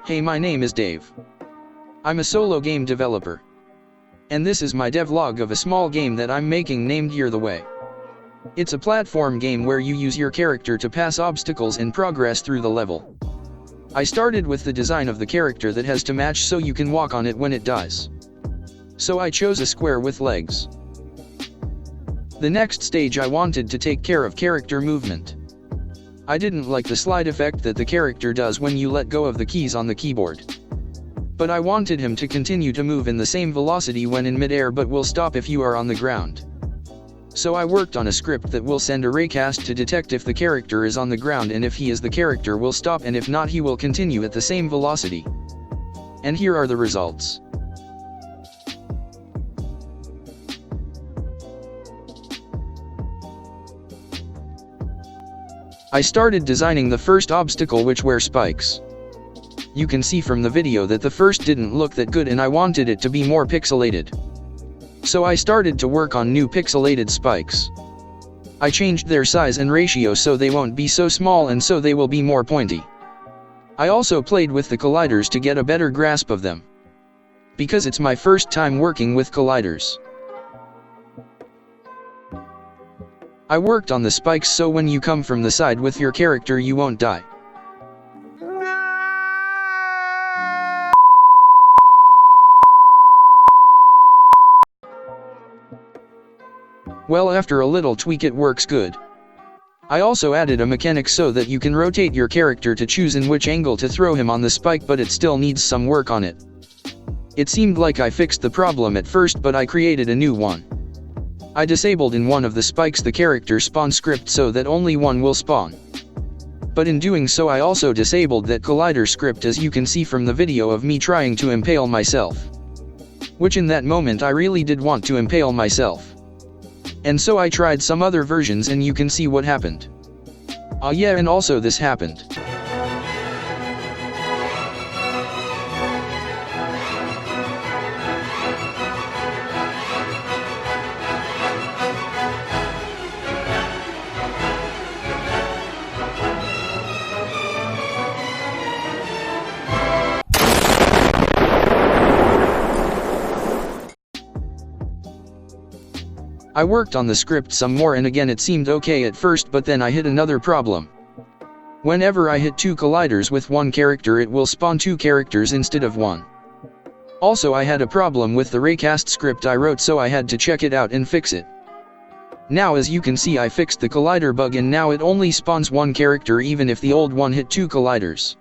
Hey, my name is Dave. I'm a solo game developer. And this is my devlog of a small game that I'm making named Way. It's a platform game where you use your character to pass obstacles and progress through the level. I started with the design of the character that has to match so you can walk on it when it dies. So I chose a square with legs. The next stage I wanted to take care of character movement. I didn't like the slide effect that the character does when you let go of the keys on the keyboard. But I wanted him to continue to move in the same velocity when in midair but will stop if you are on the ground. So I worked on a script that will send a raycast to detect if the character is on the ground, and if he is, the character will stop, and if not, he will continue at the same velocity. And here are the results. I started designing the first obstacle, which were spikes. You can see from the video that the first didn't look that good and I wanted it to be more pixelated. So I started to work on new pixelated spikes. I changed their size and ratio so they won't be so small and so they will be more pointy. I also played with the colliders to get a better grasp of them, because it's my first time working with colliders. I worked on the spikes so when you come from the side with your character you won't die. Well, after a little tweak it works good. I also added a mechanic so that you can rotate your character to choose in which angle to throw him on the spike, but it still needs some work on it. It seemed like I fixed the problem at first, but I created a new one. I disabled in one of the spikes the character spawn script so that only one will spawn. But in doing so I also disabled that collider script, as you can see from the video of me trying to impale myself. Which in that moment I really did want to impale myself. And so I tried some other versions and you can see what happened. Yeah, and also this happened. I worked on the script some more and again it seemed okay at first, but then I hit another problem. Whenever I hit two colliders with one character it will spawn two characters instead of one. Also I had a problem with the raycast script I wrote, so I had to check it out and fix it. Now as you can see I fixed the collider bug and now it only spawns one character even if the old one hit two colliders.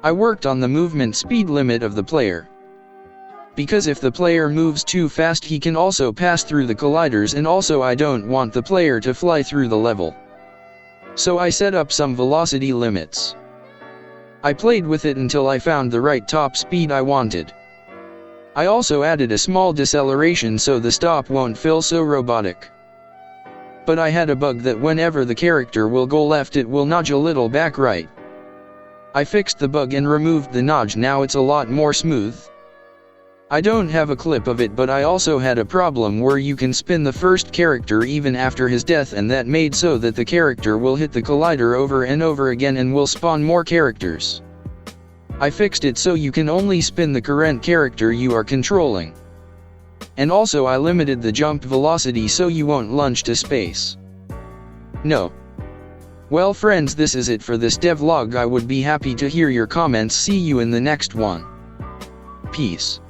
I worked on the movement speed limit of the player. Because if the player moves too fast he can also pass through the colliders, and also I don't want the player to fly through the level. So I set up some velocity limits. I played with it until I found the right top speed I wanted. I also added a small deceleration so the stop won't feel so robotic. But I had a bug that whenever the character will go left it will nudge a little back right. I fixed the bug and removed the nudge, now it's a lot more smooth. I don't have a clip of it, but I also had a problem where you can spin the first character even after his death, and that made so that the character will hit the collider over and over again and will spawn more characters. I fixed it so you can only spin the current character you are controlling. And also I limited the jump velocity so you won't lunge to space. No. Well friends, this is it for this devlog. I would be happy to hear your comments. See you in the next one. Peace.